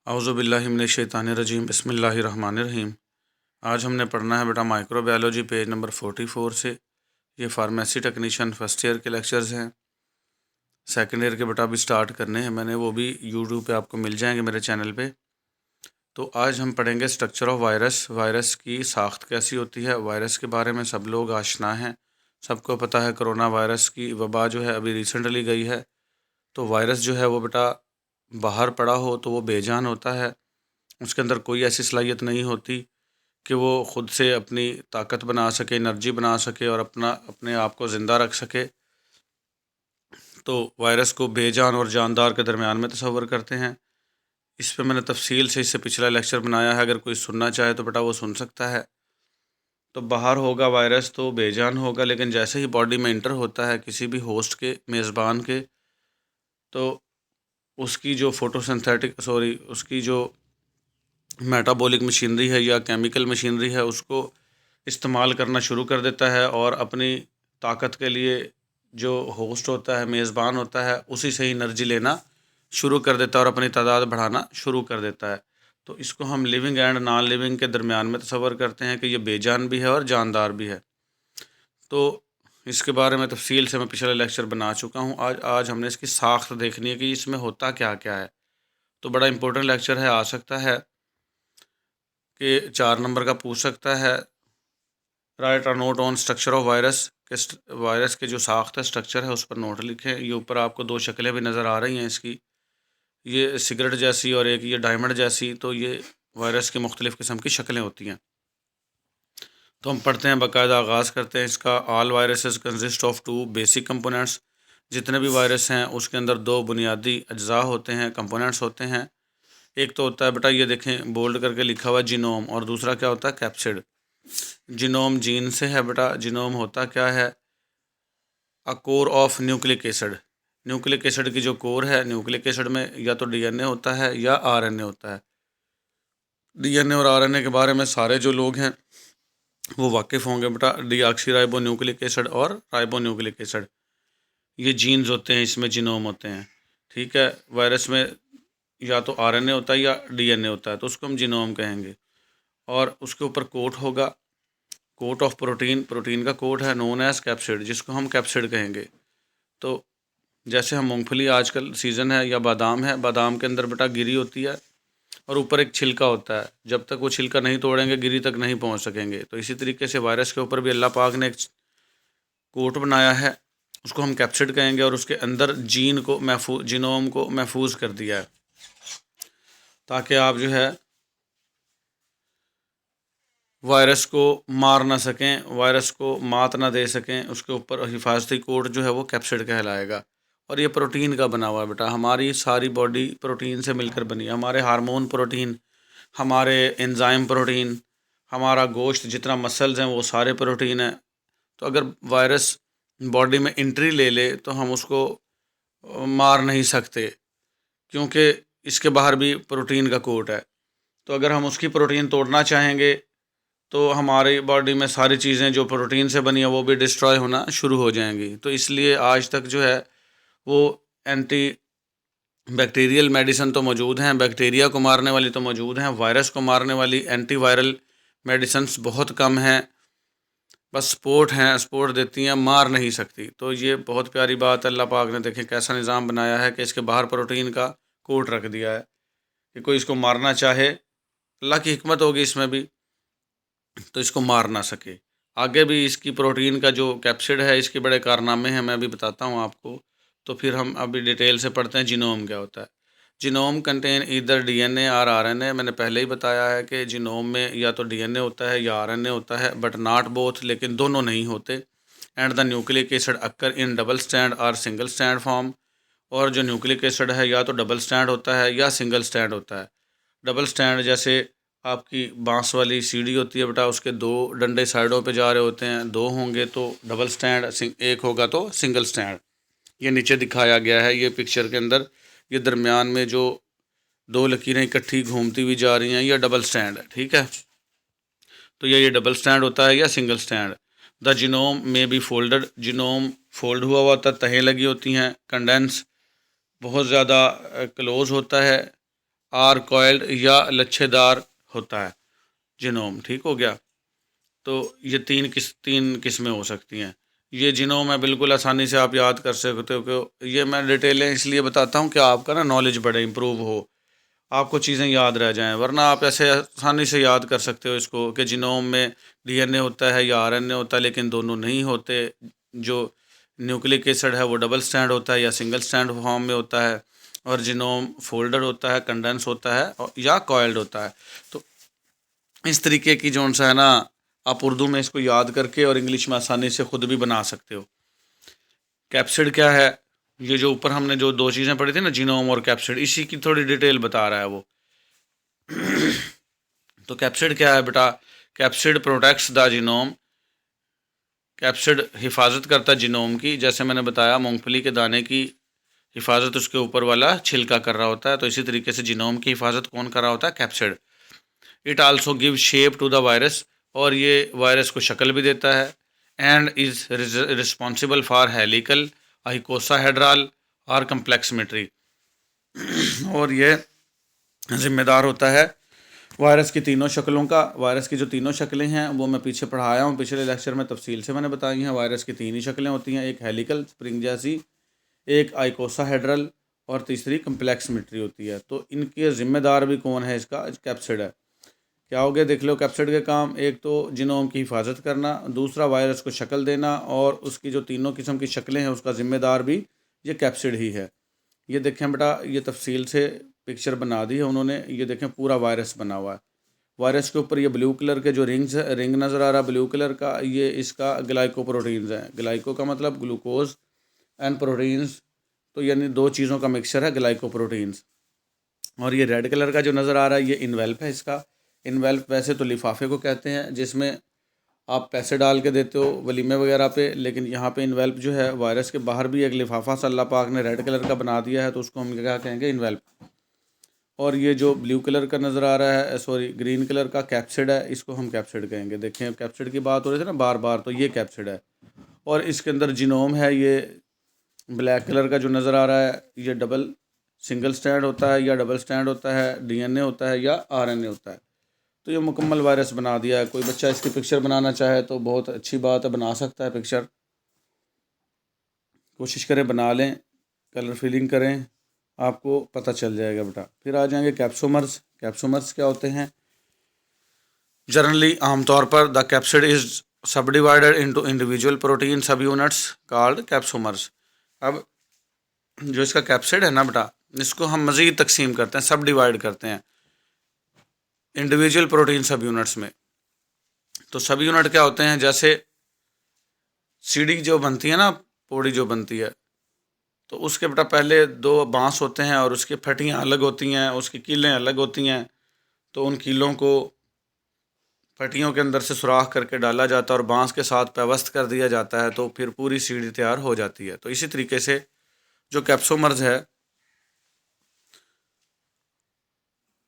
औज़ुबिल्लाहि मिनश्शैतानिर्रजीम बिस्मिल्लाहिर्रहमानिर्रहीम। आज हमने पढ़ना है बेटा माइक्रोबायोलॉजी पेज नंबर 44 से। ये फार्मेसी टेक्नीशियन फर्स्ट ईयर के लेक्चर्स हैं। सेकंड ईयर के बेटा अभी स्टार्ट करने हैं मैंने, वो भी यूट्यूब पे आपको मिल जाएंगे मेरे चैनल पे। तो आज हम पढ़ेंगे स्ट्रक्चर ऑफ वायरस। वायरस की साख्त कैसी होती है। वायरस के बारे में सब लोग आशना हैं, सबको पता है कोरोना वायरस की वबा जो है अभी रिसेंटली गई है। तो वायरस जो है वो बेटा बाहर पड़ा हो तो वो बेजान होता है, उसके अंदर कोई ऐसी सलाहियत नहीं होती कि वो ख़ुद से अपनी ताकत बना सके, एनर्जी बना सके और अपने आप को ज़िंदा रख सके। तो वायरस को बेजान और जानदार के दरमियान में तस्वर करते हैं। इस पे मैंने तफसील से इससे पिछला लेक्चर बनाया है, अगर कोई सुनना चाहे तो बेटा वो सुन सकता है। तो बाहर होगा वायरस तो बेजान होगा, लेकिन जैसे ही बॉडी में इंटर होता है किसी भी होस्ट के, मेज़बान के, तो उसकी जो उसकी जो मेटाबॉलिक मशीनरी है या केमिकल मशीनरी है उसको इस्तेमाल करना शुरू कर देता है और अपनी ताकत के लिए जो होस्ट होता है, मेज़बान होता है, उसी से ही एनर्जी लेना शुरू कर देता है और अपनी तादाद बढ़ाना शुरू कर देता है। तो इसको हम लिविंग एंड नॉन लिविंग के दरमियान में तस्वर करते हैं कि ये बेजान भी है और जानदार भी है। तो इसके बारे में तफसील से मैं पिछले लेक्चर बना चुका हूँ। आज हमने इसकी साख्त देखनी है कि इसमें होता क्या क्या है। तो बड़ा इंपॉर्टेंट लेक्चर है, आ सकता है कि 4 नंबर का पूछ सकता है। Right a note on structure of virus के वायरस के जो साख्त है, स्ट्रक्चर है, उस पर नोट लिखें। ये ऊपर आपको 2 शक्लें भी नज़र आ रही हैं इसकी, ये सिगरेट जैसी और एक ये डायमंड जैसी। तो ये वायरस की मुख्तलिफ़ किस्म की शक्लें होती हैं। तो हम पढ़ते हैं, बाकायदा आगाज़ करते हैं इसका। All viruses consist of 2 basic components. जितने भी वायरस हैं उसके अंदर 2 बुनियादी अज्जा होते हैं, कंपोनेंट्स होते हैं। एक तो होता है बेटा, ये देखें बोल्ड करके लिखा हुआ जीनोम, और दूसरा क्या होता है, कैप्सिड। जीनोम जीन से है बेटा। जीनोम होता क्या है, a core of nucleic acid. Nucleic acid की जो कोर है, न्यूक्लिक एसिड में या तो डीएनए होता है या आरएनए होता है। डीएनए और आरएनए के बारे में सारे जो लोग हैं वो वाकिफ़ होंगे बेटा। डीऑक्सी राइबो न्यूक्लिक एसिड और राइबो न्यूक्लिक एसिड, ये जीन्स होते हैं, इसमें जीनोम होते हैं। ठीक है, वायरस में या तो आरएनए होता है या डीएनए होता है, तो उसको हम जीनोम कहेंगे। और उसके ऊपर कोट होगा, कोट ऑफ प्रोटीन। प्रोटीन का कोट है नोन एज कैप्सिड, जिसको हम कैप्सिड कहेंगे। तो जैसे हम मूंगफली, आजकल सीज़न है, या बादाम है, बादाम के अंदर बेटा गिरी होती है और ऊपर एक छिलका होता है। जब तक वो छिलका नहीं तोड़ेंगे गिरी तक नहीं पहुंच सकेंगे। तो इसी तरीके से वायरस के ऊपर भी अल्लाह पाक ने एक कोट बनाया है, उसको हम कैप्सिड कहेंगे, और उसके अंदर जीनोम को महफूज कर दिया है ताकि आप जो है वायरस को मार ना सकें, वायरस को मात ना दे सकें। उसके ऊपर हिफाजती कोट जो है वो कैप्सिड कहलाएगा। और ये प्रोटीन का बना हुआ है बेटा। हमारी सारी बॉडी प्रोटीन से मिलकर बनी है। हमारे हार्मोन प्रोटीन, हमारे एंजाइम प्रोटीन, हमारा गोश्त, जितना मसल्स हैं वो सारे प्रोटीन हैं। तो अगर वायरस बॉडी में एंट्री ले ले तो हम उसको मार नहीं सकते, क्योंकि इसके बाहर भी प्रोटीन का कोट है। तो अगर हम उसकी प्रोटीन तोड़ना चाहेंगे तो हमारी बॉडी में सारी चीज़ें जो प्रोटीन से बनी है वो भी डिस्ट्रॉय होना शुरू हो जाएंगी। तो इसलिए आज तक जो है वो एंटी बैक्टीरियल मेडिसिन तो मौजूद हैं, बैक्टीरिया को मारने वाली तो मौजूद हैं, वायरस को मारने वाली एंटीवायरल मेडिसिन्स बहुत कम हैं, बस सपोर्ट हैं, सपोर्ट देती हैं, मार नहीं सकती। तो ये बहुत प्यारी बात अल्लाह पाक ने, देखें कैसा निज़ाम बनाया है कि इसके बाहर प्रोटीन का कोट रख दिया है कि कोई इसको मारना चाहे, अल्लाह की हिकमत होगी इसमें भी, तो इसको मार ना सके। आगे भी इसकी प्रोटीन का जो कैप्सिड है, इसके बड़े कारनामे हैं, मैं अभी बताता हूँ आपको। तो फिर हम अभी डिटेल से पढ़ते हैं जीनोम क्या होता है। जीनोम कंटेन ईदर डीएनए और आरएनए। मैंने पहले ही बताया है कि जीनोम में या तो डीएनए होता है या आरएनए होता है, बट नॉट बोथ, लेकिन दोनों नहीं होते। And the nucleic acid occur in double stand और सिंगल स्टैंड फॉर्म। और जो न्यूक्लिक एसिड है या तो डबल स्टैंड होता है या सिंगल स्टैंड होता है। डबल स्टैंड जैसे आपकी बांस वाली सीढ़ी होती है बेटा, उसके 2 डंडे साइडों पे जा रहे होते हैं, 2 होंगे तो डबल स्टैंड, एक होगा तो सिंगल स्टैंड। ये नीचे दिखाया गया है ये पिक्चर के अंदर। ये दरमियान में जो 2 लकीरें इकट्ठी घूमती हुई जा रही हैं, ये डबल स्टैंड है। ठीक है, तो ये डबल स्टैंड होता है या सिंगल स्टैंड। द जीनोम में बी फोल्डेड। जीनोम फोल्ड हुआ होता है, तहें लगी होती हैं। कंडेंस बहुत ज़्यादा क्लोज होता है। आर कॉइल्ड या लच्छेदार होता है जीनोम। ठीक हो गया। तो ये तीन किस्में हो सकती हैं। ये जीनोम है, बिल्कुल आसानी से आप याद कर सकते हो कि ये मैं डिटेलें इसलिए बताता हूँ कि आपका ना नॉलेज बढ़े, इम्प्रूव हो, आपको चीज़ें याद रह जाएं। वरना आप ऐसे आसानी से याद कर सकते हो इसको कि जीनोम में डीएनए होता है या आरएनए होता है, लेकिन दोनों नहीं होते। जो न्यूक्लिक एसिड है वो डबल स्ट्रैंड होता है या सिंगल स्ट्रैंड फॉर्म में होता है, और जीनोम फोल्डर होता है, कंडेंस होता है या कॉइल्ड होता है। तो इस तरीके की जो सा है ना, आप उर्दू में इसको याद करके और इंग्लिश में आसानी से खुद भी बना सकते हो। कैप्सिड क्या है? ये जो ऊपर हमने जो दो चीज़ें पढ़ी थी ना, जीनोम और कैप्सिड, इसी की थोड़ी डिटेल बता रहा है वो। तो कैप्सिड क्या है बेटा? Capsid protects the genome. Capsid हिफाजत करता है जीनोम की। जैसे मैंने बताया, मूंगफली के दाने की हिफाजत उसके ऊपर वाला छिलका कर रहा होता है, तो इसी तरीके से जीनोम की हिफाजत कौन कर रहा होता है? Capsid. It also give shape to the virus, और ये वायरस को शक्ल भी देता है। And is responsible for helical, icosahedral और कम्प्लेक्समेट्री। और ये जिम्मेदार होता है वायरस की तीनों शक्लों का। वायरस की जो तीनों शक्लें हैं वो मैं पीछे पढ़ाया हूँ, पिछले लेक्चर में तफसील से मैंने बताई हैं। वायरस की तीन ही शक्लें होती हैं, एक हेलिकल स्प्रिंग जैसी, एक आइकोसाहेड्रल और तीसरी कम्प्लेक्समेट्री होती है। तो इनके ज़िम्मेदार भी कौन है? इसका कैप्सिड है। क्या हो गया देख लो कैप्सिड के काम? एक तो जीनोम की हिफाजत करना, दूसरा वायरस को शक्ल देना, और उसकी जो तीनों किस्म की शक्लें हैं उसका ज़िम्मेदार भी ये कैप्सिड ही है। ये देखें बेटा, ये तफसील से पिक्चर बना दी है उन्होंने। ये देखें पूरा वायरस बना हुआ है। वायरस के ऊपर ये ब्लू कलर के जो रिंग नज़र आ रहा है ब्लू कलर का, ये इसका ग्लाइकोप्रोटीन्स है। ग्लाइको का मतलब ग्लूकोज, एंड प्रोटीन्स तो यानी दो चीज़ों का मिक्सचर है ग्लाइकोप्रोटीन्स। और ये रेड कलर का जो नज़र आ रहा है ये इन्वेल्प है इसका। इन्वेल्प वैसे तो लिफाफे को कहते हैं जिसमें आप पैसे डाल के देते हो वलीमे वगैरह पे, लेकिन यहाँ पे इन्वेल्प जो है वायरस के बाहर भी एक लिफाफा सा अल्लाह पाक ने रेड कलर का बना दिया है, तो उसको हम क्या कहेंगे? इन्वेल्प। और ये जो ब्लू कलर का नज़र आ रहा है, सॉरी ग्रीन कलर का, कैप्सिड है, इसको हम कैप्सिड कहेंगे। देखें कैप्सिड की बात हो रही थी ना बार बार, तो ये कैप्सिड है। और इसके अंदर जीनोम है, ये ब्लैक कलर का जो नज़र आ रहा है, ये डबल सिंगल स्ट्रैंड होता है या डबल स्ट्रैंड होता है, डीएनए होता है या आरएनए होता है। तो ये मुकम्मल वायरस बना दिया है। कोई बच्चा इसकी पिक्चर बनाना चाहे तो बहुत अच्छी बात है, बना सकता है पिक्चर। कोशिश करें बना लें, कलर फिलिंग करें, आपको पता चल जाएगा बेटा। फिर आ जाएंगे कैप्सोमर्स। कैप्सोमर्स क्या होते हैं? जनरली आमतौर पर द कैप्सिड इज सब डिवाइडेड इंटू इंडिविजुअल प्रोटीन सब यूनिट्स कॉल्ड कैप्सोमर्स। अब जो इसका कैप्सिड है ना बेटा, इसको हम मज़ीद तकसीम करते हैं, सब डिवाइड करते हैं इंडिविजुअल प्रोटीन सब यूनिट्स में। तो सब यूनिट क्या होते हैं? जैसे सीढ़ी जो बनती है ना, पौड़ी जो बनती है, तो उसके बेटा पहले दो बांस होते हैं और उसकी फटियाँ अलग होती हैं, उसकी कीलें अलग होती हैं। तो उन कीलों को फटियों के अंदर से सुराख करके डाला जाता है और बांस के साथ पेवस्त कर दिया जाता है, तो फिर पूरी सीढ़ी तैयार हो जाती है। तो इसी तरीके से जो कैप्सोमर्स है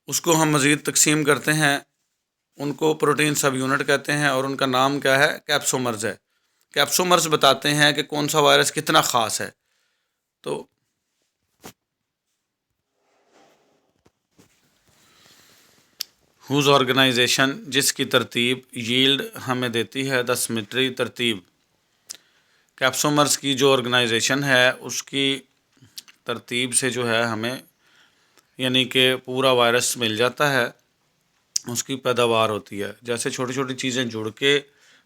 उसको हम मज़ीद तकसीम करते हैं, उनको प्रोटीन सब यूनिट कहते हैं, और उनका नाम क्या है? कैप्सोमर्स है। कैप्सोमर्स बताते हैं कि कौन सा वायरस कितना ख़ास है। तो हुज ऑर्गेनाइजेशन, जिसकी तरतीब यील्ड हमें देती है द सिमेट्री तरतीब। कैप्सोमर्स की जो ऑर्गेनाइजेशन है उसकी तरतीब से जो है हमें यानी कि पूरा वायरस मिल जाता है, उसकी पैदावार होती है। जैसे छोटी छोटी चीज़ें जुड़ के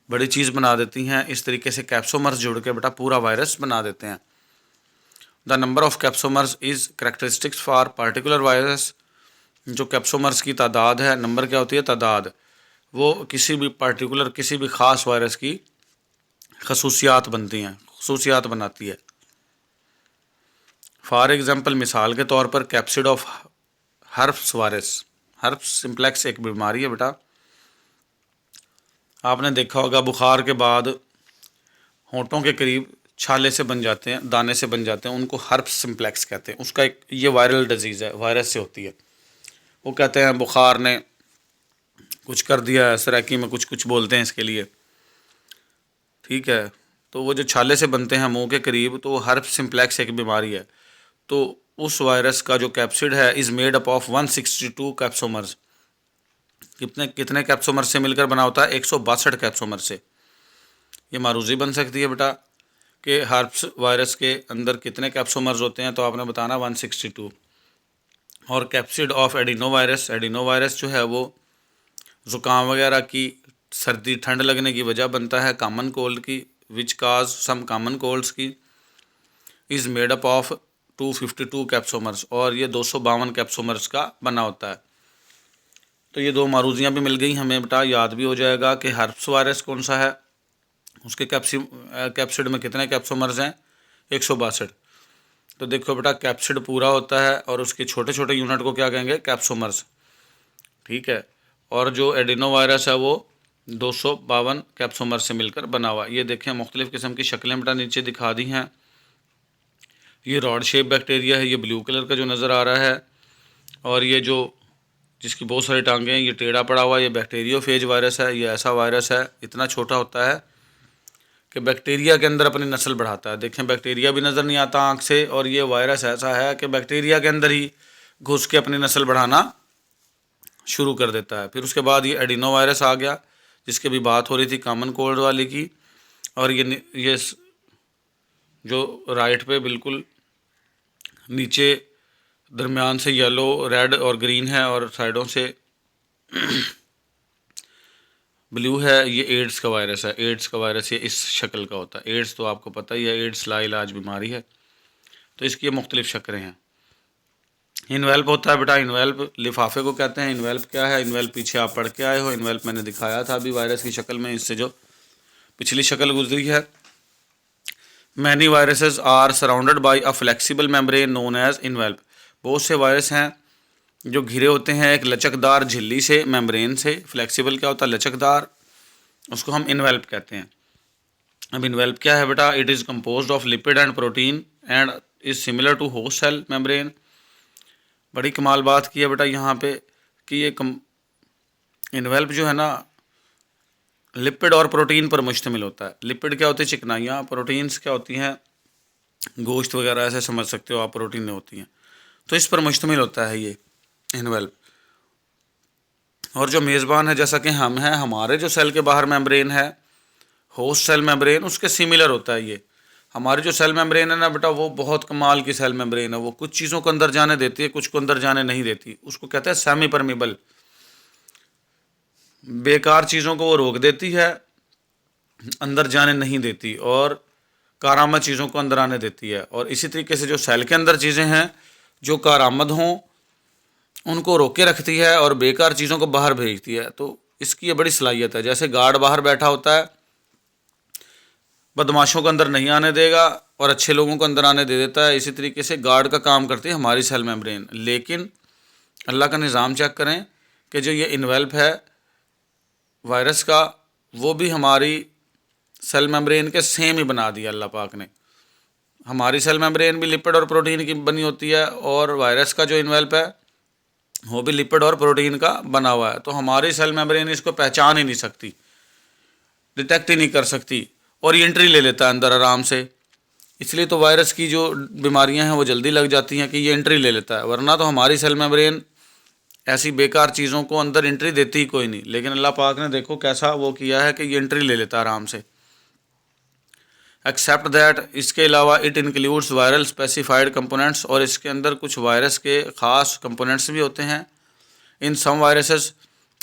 बड़ी चीज़ बना देती हैं, इस तरीके से कैप्सोमर्स जुड़ के बेटा पूरा वायरस बना देते हैं। The number of capsomeres is characteristics for particular virus. जो कैप्सोमर्स की तादाद है, नंबर क्या होती है? तादाद। वो किसी भी पार्टिकुलर, किसी भी ख़ास वायरस की खसूसियात बनती हैं, खसूसियात बनाती है। फॉर एग्ज़ाम्पल, मिसाल के तौर पर capsid of herpes virus. Herpes simplex एक बीमारी है बेटा, आपने देखा होगा बुखार के बाद होंठों के करीब छाले से बन जाते हैं, दाने से बन जाते हैं, उनको हर्प्स सिम्प्लेक्स कहते हैं। उसका एक ये वायरल डिजीज़ है, वायरस से होती है। वो कहते हैं बुखार ने कुछ कर दिया है, सराकी में कुछ कुछ बोलते हैं इसके लिए, ठीक है। तो वो जो छाले से बनते हैं मुंह के करीब, तो वो हर्प्स सिम्प्लेक्स एक बीमारी है। तो उस वायरस का जो कैप्सिड है is made up of 162 capsomeres. कितने कैप्सोमर से मिलकर बना होता है? 162 कैप्सोमर से। ये मारूजी बन सकती है बेटा कि हर्प्स वायरस के अंदर कितने कैप्सोमर्स होते हैं, तो आपने बताना 162। और कैप्सिड ऑफ एडिनो वायरस जो है वो ज़ुकाम वगैरह की, सर्दी ठंड लगने की वजह बनता है, कॉमन कोल्ड की, विच काज सम कॉमन कोल्ड्स की, is made up of 252 capsomeres, और ये 252 कैप्सोमर्स का बना होता है। तो ये दो मारूजियाँ भी मिल गई हमें बेटा, याद भी हो जाएगा कि हर्प्स वायरस कौन सा है, उसके कैप्सिड में कितने कैप्सोमर्स हैं? 162। तो देखो बेटा, कैप्सिड पूरा होता है और उसके छोटे छोटे यूनिट को क्या कहेंगे? कैप्सोमर्स। ठीक है। और जो एडिनो वायरस है वो 252 कैप्सोमर से मिलकर बना हुआ। ये देखें मुख्तलिफ़ किस्म की शक्लें बेटा नीचे दिखा दी हैं। ये रॉड शेप बैक्टीरिया है, ये ब्लू कलर का जो नज़र आ रहा है, और ये जो जिसकी बहुत सारी टांगें हैं ये टेढ़ा पड़ा हुआ, ये बैक्टीरियोफेज वायरस है। ये ऐसा वायरस है, इतना छोटा होता है कि बैक्टीरिया के अंदर अपनी नस्ल बढ़ाता है। देखें बैक्टीरिया भी नज़र नहीं आता आँख से, और ये वायरस ऐसा है कि बैक्टीरिया के अंदर ही घुस के अपनी नस्ल बढ़ाना शुरू कर देता है। फिर उसके बाद ये एडिनो वायरस आ गया, जिसकी भी बात हो रही थी कॉमन कोल्ड वाले की। और ये जो राइट पे बिल्कुल नीचे दरमियान से येलो, रेड और ग्रीन है, और साइडों से ब्लू है, ये एड्स का वायरस है। एड्स का वायरस ये इस शक्ल का होता है। एड्स तो आपको पता ही है, एड्स लाइलाज बीमारी है, तो इसकी ये मुख्तलिफ शक्लें हैं। इन्वेल्प होता है बेटा, इन्वेल्प लिफाफे को कहते हैं। इन्वेल्प क्या है? इन्वेल्प पीछे आप पढ़ के आए हो। इन्वेल्प मैंने दिखाया था अभी वायरस की शक्ल में, इससे जो पिछली शक्ल गुजरी है। Many viruses are surrounded by a flexible membrane known as envelope. बहुत से वायरस हैं जो घिरे होते हैं एक लचकदार झिल्ली से, मेम्ब्रेन से। फ्लेक्सिबल क्या होता है? लचकदार, उसको हम इन्वेल्प कहते हैं। अब इन्वेल्प क्या है बेटा? It is composed of lipid and protein and is similar to host cell membrane. बड़ी कमाल बात की है बेटा यहाँ पे कि ये इन्वेल्प जो है ना, लिपिड और प्रोटीन पर मुश्तमिल होता है। लिपिड क्या होती है? चिकनाइयाँ। प्रोटीन्स क्या होती हैं? गोश्त वगैरह, ऐसे समझ सकते हो आप, प्रोटीन होती हैं। तो इस पर मुश्तमिल होता है ये इन्वेल्प। और जो मेज़बान है जैसा कि हम हैं, हमारे जो सेल के बाहर मेम्ब्रेन है, होस्ट सेल मेम्ब्रेन, उसके सिमिलर होता है ये। हमारी जो सेल मेम्ब्रेन है ना बेटा, वो बहुत कमाल की सेल मेम्ब्रेन है। वो कुछ चीज़ों को अंदर जाने देती है, कुछ को अंदर जाने नहीं देती। उसको कहते हैं सेमी परमिबल। बेकार चीज़ों को वो रोक देती है, अंदर जाने नहीं देती, और कारामद चीज़ों को अंदर आने देती है। और इसी तरीके से जो सेल के अंदर चीज़ें हैं जो कारामद हों उनको रोके रखती है, और बेकार चीज़ों को बाहर भेजती है। तो इसकी ये बड़ी सलाहियत है। जैसे गार्ड बाहर बैठा होता है, बदमाशों को अंदर नहीं आने देगा और अच्छे लोगों को अंदर आने दे देता है, इसी तरीके से गार्ड का काम करती है हमारी सेल मेम्ब्रेन। लेकिन अल्लाह का निज़ाम चेक करें कि जो ये इन्वेल्प है वायरस का, वो भी हमारी सेल मेम्ब्रेन के सेम ही बना दिया अल्लाह पाक ने। हमारी सेल मेम्ब्रेन भी लिपिड और प्रोटीन की बनी होती है, और वायरस का जो इन्वेल्प है वो भी लिपिड और प्रोटीन का बना हुआ है। तो हमारी सेल मेम्ब्रेन इसको पहचान ही नहीं सकती, डिटेक्ट ही नहीं कर सकती, और ये एंट्री ले लेता है अंदर आराम से। इसलिए तो वायरस की जो बीमारियां हैं वो जल्दी लग जाती हैं कि ये एंट्री ले लेता है। वरना तो हमारी सेल मेम्ब्रेन ऐसी बेकार चीज़ों को अंदर एंट्री देती ही कोई नहीं। लेकिन अल्लाह पाक ने देखो कैसा वो किया है कि ये एंट्री ले लेता है आराम से। एक्सेप्ट दैट, इसके अलावा it includes viral specified components, और इसके अंदर कुछ वायरस के ख़ास कंपोनेंट्स भी होते हैं। इन सम वायरसेस,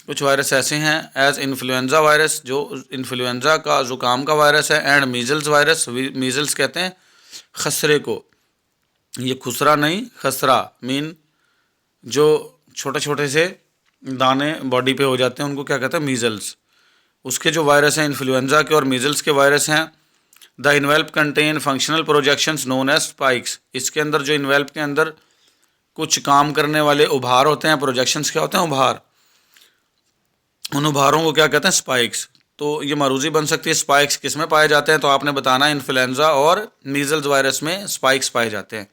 कुछ वायरस ऐसे हैं एज इन्फ्लुएंजा वायरस, जो इन्फ्लुएंजा का, ज़ुकाम का वायरस है, एंड मीज़ल्स वायरस। मीज़ल्स कहते हैं खसरे को, ये खुसरा नहीं, खसरा मीन जो छोटे छोटे से दाने बॉडी पे हो जाते हैं उनको क्या कहते हैं? मीज़ल्स। उसके जो वायरस हैं इन्फ्लुएंजा के और मीज़ल्स के वायरस हैं। The envelope contain functional projections known as spikes. इसके अंदर जो इन्वेल्प के अंदर कुछ काम करने वाले उभार होते हैं। प्रोजेक्शंस क्या होते हैं? उभार। उन उभारों को क्या कहते हैं? स्पाइक्स। तो ये मारूजी बन सकती है। स्पाइक्स किस में पाए जाते हैं? तो आपने बताना इन्फ्लुएंजा और मीज़ल्स वायरस में स्पाइक्स पाए जाते हैं।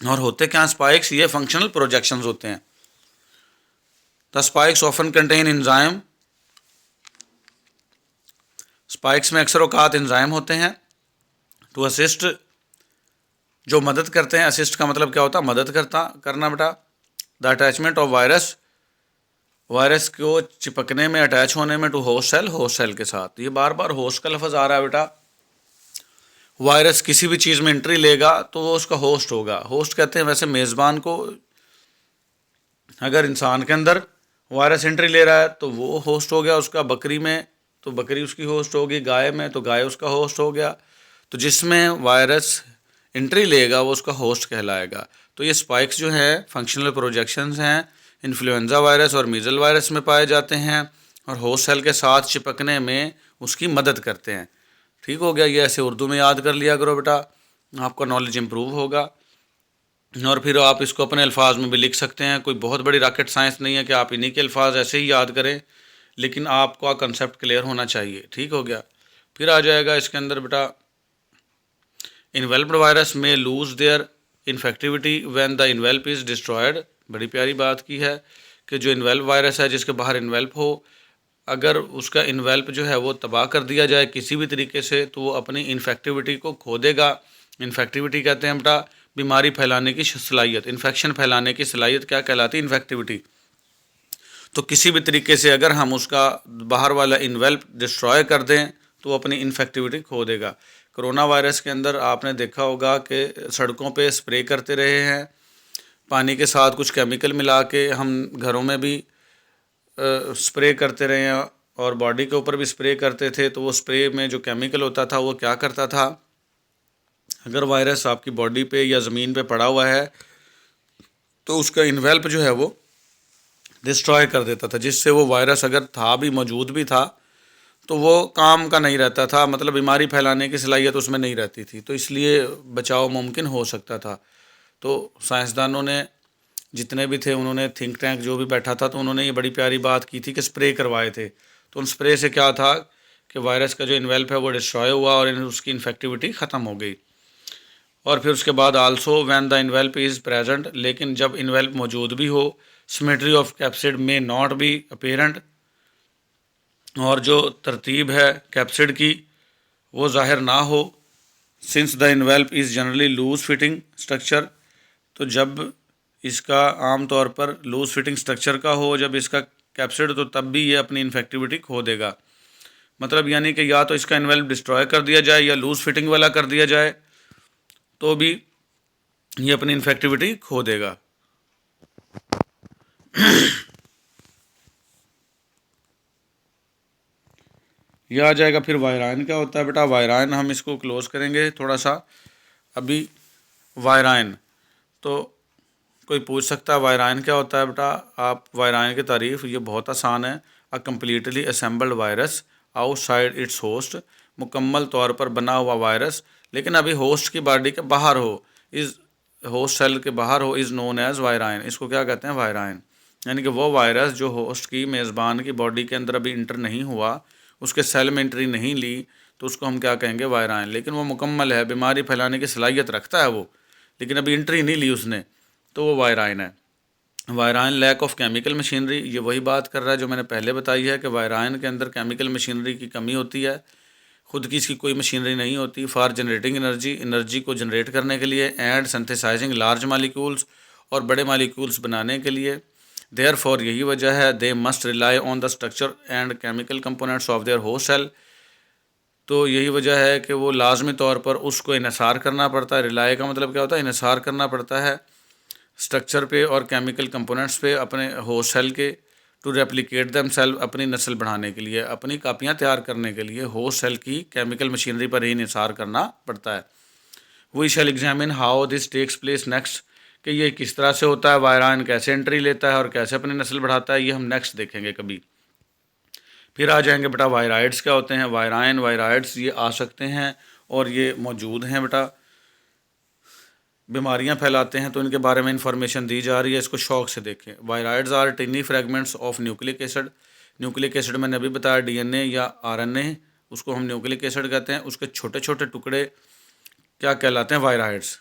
और होते क्या स्पाइक्स? ये फंक्शनल प्रोजेक्शंस होते हैं। The spikes often contain enzyme. Spikes में अक्सर औकात एंजाइम होते हैं टू असिस्ट जो मदद करते हैं, असिस्ट का मतलब क्या होता है, मदद करना बेटा। The attachment of virus, virus को चिपकने में, अटैच होने में टू होस्ट सेल के साथ। ये बार बार होस्ट का लफ्ज़ आ रहा है बेटा। वायरस किसी भी चीज़ में एंट्री लेगा तो वो उसका होस्ट होगा। होस्ट कहते हैं वैसे मेज़बान को। अगर इंसान के अंदर वायरस एंट्री ले रहा है तो वो होस्ट हो गया उसका। बकरी में तो बकरी उसकी होस्ट होगी, गाय में तो गाय उसका होस्ट हो गया। तो जिसमें वायरस एंट्री लेगा वो उसका होस्ट कहलाएगा। तो ये स्पाइक्स जो हैं फंक्शनल प्रोजेक्शंस हैं, इन्फ्लुएंजा वायरस और मीजल वायरस में पाए जाते हैं और होस्ट सेल के साथ चिपकने में उसकी मदद करते हैं। ठीक हो गया, ये ऐसे उर्दू में याद कर लिया करो बेटा, आपका नॉलेज इम्प्रूव होगा। और फिर आप इसको अपने अल्फाज में भी लिख सकते हैं। कोई बहुत बड़ी रॉकेट साइंस नहीं है कि आप इन्हीं के अल्फाज ऐसे ही याद करें, लेकिन आपका कंसेप्ट क्लियर होना चाहिए। ठीक हो गया। फिर आ जाएगा इसके अंदर बेटा, इन्वेल्प्ड वायरस में lose their infectivity when the envelope is destroyed. बड़ी प्यारी बात की है कि जो इन्वेल्प वायरस है जिसके बाहर इन्वेल्प हो, अगर उसका इन्वेल्प जो है वो तबाह कर दिया जाए किसी भी तरीके से तो वो अपनी इन्फेक्टिविटी को खो देगा। इन्फेक्टिविटी कहते हैं बेटा बीमारी फैलाने की सलाहियत, इन्फेक्शन फैलाने की सलाहियत क्या कहलाती है, इन्फेक्टिविटी। तो किसी भी तरीके से अगर हम उसका बाहर वाला इन्वेल्प डिस्ट्रॉय कर दें तो वो अपनी इन्फेक्टिविटी खो देगा। कोरोना वायरस के अंदर आपने देखा होगा कि सड़कों पे स्प्रे करते रहे हैं पानी के साथ, कुछ केमिकल मिला के। हम घरों में भी स्प्रे करते रहे हैं और बॉडी के ऊपर भी स्प्रे करते थे। तो वो स्प्रे में जो केमिकल होता था वो क्या करता था, अगर वायरस आपकी बॉडी पे या ज़मीन पे पड़ा हुआ है तो उसका इन्वेल्प जो है वो डिस्ट्रॉय कर देता था, जिससे वो वायरस अगर था भी, मौजूद भी था, तो वो काम का नहीं रहता था, मतलब बीमारी फैलाने की सलाहियत उसमें नहीं रहती थी। तो इसलिए बचाव मुमकिन हो सकता था। तो साइंसदानों ने जितने भी थे, उन्होंने थिंक टैंक जो भी बैठा था, तो उन्होंने ये बड़ी प्यारी बात की थी कि स्प्रे करवाए थे। तो उन स्प्रे से क्या था कि वायरस का जो इन्वेल्प है वो डिस्ट्रॉय हुआ और उसकी इन्फेक्टिविटी ख़त्म हो गई। और फिर उसके बाद also when the envelope is present, लेकिन जब इन्वेल्प मौजूद भी हो, सिमेट्री ऑफ कैप्सिड में नॉट बी अपेरेंट, और जो तरतीब है कैप्सिड की वो ज़ाहिर ना हो, since the envelope is generally loose fitting structure. तो जब इसका आम तौर पर लूज फिटिंग स्ट्रक्चर का हो, जब इसका कैप्सिड, तो तब भी ये अपनी इन्फेक्टिविटी खो देगा। मतलब यानी कि या तो इसका इन्वेल्प डिस्ट्रॉय कर दिया जाए या लूज फिटिंग वाला कर दिया जाए तो भी ये अपनी इन्फेक्टिविटी खो देगा। ये आ जाएगा। फिर वायराइन क्या होता है बेटा, वायराइन हम इसको क्लोज करेंगे थोड़ा सा अभी। वायराइन तो कोई पूछ सकता है वायराइन क्या होता है बेटा। आप वायराइन की तारीफ, ये बहुत आसान है। A completely assembled virus outside it's host, मुकम्मल तौर पर बना हुआ वायरस लेकिन अभी होस्ट की बॉडी के बाहर हो, इस होस्ट सेल के बाहर हो, इज़ नोन एज वायराइन। इसको क्या कहते हैं, वायराइन। यानी कि वो वायरस जो होस्ट की, मेज़बान की बॉडी के अंदर अभी इंटर नहीं हुआ, उसके सेल में एंट्री नहीं ली, तो उसको हम क्या कहेंगे, वायराइन। लेकिन वो मुकम्मल है, बीमारी फैलाने की सलाहियत रखता है वो, लेकिन अभी एंट्री नहीं ली उसने, तो वो वायराइन है। वायराइन लैक ऑफ केमिकल मशीनरी, ये वही बात कर रहा है जो मैंने पहले बताई है कि वायराइन के अंदर केमिकल मशीनरी की कमी होती है। खुद की इसकी कोई मशीनरी नहीं होती। फॉर जनरेटिंग एनर्जी, एनर्जी को जनरेट करने के लिए, एंड सिंथेसाइजिंग लार्ज मालिक्यूल्स, और बड़े मालिक्यूल्स बनाने के लिए। देयर फॉर, यही वजह है, they must rely on the structure and chemical components of their host cell. तो यही वजह है कि वो लाजमी तौर पर उसको इन्हिसार करना पड़ता है। रिलाई का मतलब क्या होता है, इन्हिसार करना पड़ता है स्ट्रक्चर पे और केमिकल कंपोनेंट्स पे अपने होस्ट सेल के, टू रेप्लिकेट दैम सेल्फ, अपनी नस्ल बढ़ाने के लिए, अपनी कापियाँ तैयार करने के लिए होस्ट सेल की केमिकल मशीनरी पर ही इन्हिसार करना पड़ता है। We shall examine how this takes place next, कि ये किस तरह से होता है, वायराइन कैसे एंट्री लेता है और कैसे अपनी नस्ल बढ़ाता है, ये हम नेक्स्ट देखेंगे कभी। फिर आ जाएंगे बेटा वायराइड्स क्या होते हैं। वायराइन, वायराइड्स ये आ सकते हैं और ये मौजूद हैं बेटा, बीमारियां फैलाते हैं, तो इनके बारे में इंफॉर्मेशन दी जा रही है, इसको शौक से देखें। Viroids are tiny fragments of nucleic acid. Nucleic acid मैंने अभी बताया, डीएनए या आरएनए, उसको हम न्यूक्लिक एसिड कहते हैं। उसके छोटे छोटे टुकड़े क्या कहलाते हैं, वायराइड्स।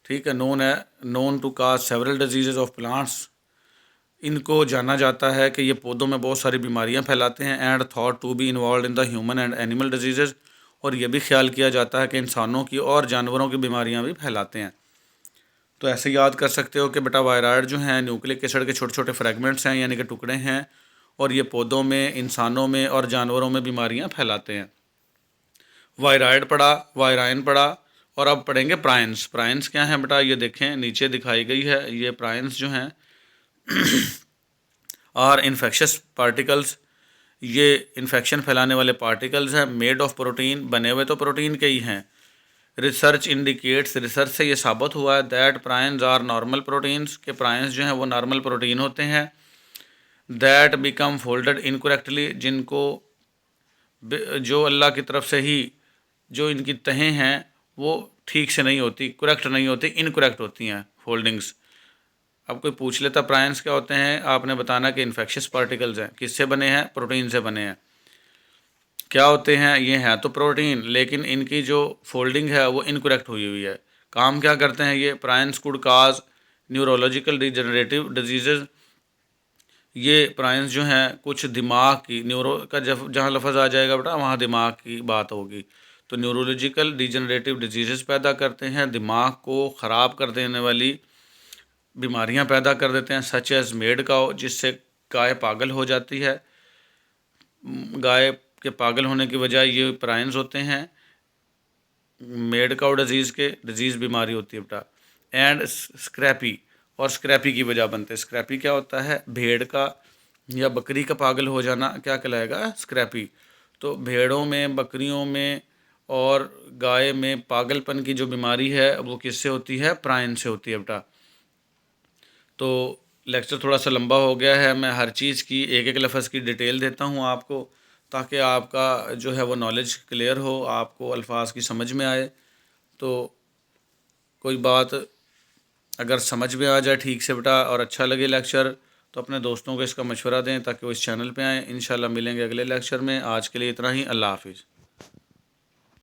ठीक है। Known to cause several diseases of plants, इनको जाना जाता है कि ये पौधों में बहुत सारी बीमारियां फैलाते हैं। And thought to be involve in the human and animal diseases, और ये भी ख्याल किया जाता है कि इंसानों की और जानवरों की बीमारियां भी फैलाते हैं। तो ऐसे याद कर सकते हो कि बेटा वायराइड जो हैं न्यूक्लिक एसिड के छोटे छोटे फ्रेगमेंट्स हैं, यानी कि टुकड़े हैं, और ये पौधों में, इंसानों में और जानवरों में बीमारियां फैलाते हैं। वायराइड पढ़ा, वायराइन पढ़ा, और अब पढ़ेंगे प्राइन्स। प्राइन्स क्या हैं बेटा, ये देखें नीचे दिखाई गई है। ये प्राइन्स जो हैं आर इन्फेक्शस पार्टिकल्स, ये इन्फेक्शन फैलाने वाले पार्टिकल्स हैं। मेड ऑफ प्रोटीन, बने हुए तो प्रोटीन के ही हैं। रिसर्च इंडिकेट्स, रिसर्च से ये साबित हुआ है that prions are normal proteins, के प्राइन्स जो हैं वो नॉर्मल प्रोटीन होते हैं। दैट बिकम फोल्डेड इनकरेक्टली, जिनको जो अल्लाह की तरफ से ही जो इनकी तहें हैं वो ठीक से नहीं होती, करेक्ट नहीं होती, इनकरेक्ट होती हैं फोल्डिंग्स। अब कोई पूछ लेता प्राइन्स क्या होते हैं, आपने बताना कि इन्फेक्शियस पार्टिकल्स हैं। किससे बने हैं? प्रोटीन से बने हैं। क्या होते हैं? ये हैं तो प्रोटीन, लेकिन इनकी जो फोल्डिंग है वो इनकरेक्ट हुई हुई है। काम क्या करते हैं ये? Prions could cause neurological degenerative disease. ये प्राइन्स जो हैं कुछ दिमाग की, न्यूरो का जब जहाँ लफ्ज़ आ जाएगा बेटा वहाँ दिमाग की बात होगी। तो न्यूरोलॉजिकल डिजनरेटिव डिजीज़ पैदा करते हैं, दिमाग को ख़राब कर देने वाली बीमारियां पैदा कर देते हैं। सच एज़ मेड काउ, जिससे गाय पागल हो जाती है। गाय के पागल होने की वजह ये प्राइन्स होते हैं। मेड काउ डिजीज़ बीमारी होती है बेटा। एंड स्क्रैपी, और स्क्रैपी की वजह बनते हैं। स्क्रैपी क्या होता है? भेड़ का या बकरी का पागल हो जाना क्या कहलाएगा? स्क्रैपी। तो भेड़ों में, बकरियों में और गाय में पागलपन की जो बीमारी है वो किससे होती है? प्राइन से होती है बेटा। तो लेक्चर थोड़ा सा लंबा हो गया है, मैं हर चीज़ की एक एक लफ्ज़ की डिटेल देता हूँ आपको, ताकि आपका जो है वो नॉलेज क्लियर हो, आपको अल्फाज की समझ में आए। तो कोई बात अगर समझ में आ जाए ठीक से बेटा और अच्छा लगे लेक्चर, तो अपने दोस्तों को इसका मशवरा दें ताकि वो इस चैनल पे आएँ। इंशाल्लाह मिलेंगे अगले लेक्चर में। आज के लिए इतना ही। अल्लाह हाफिज़।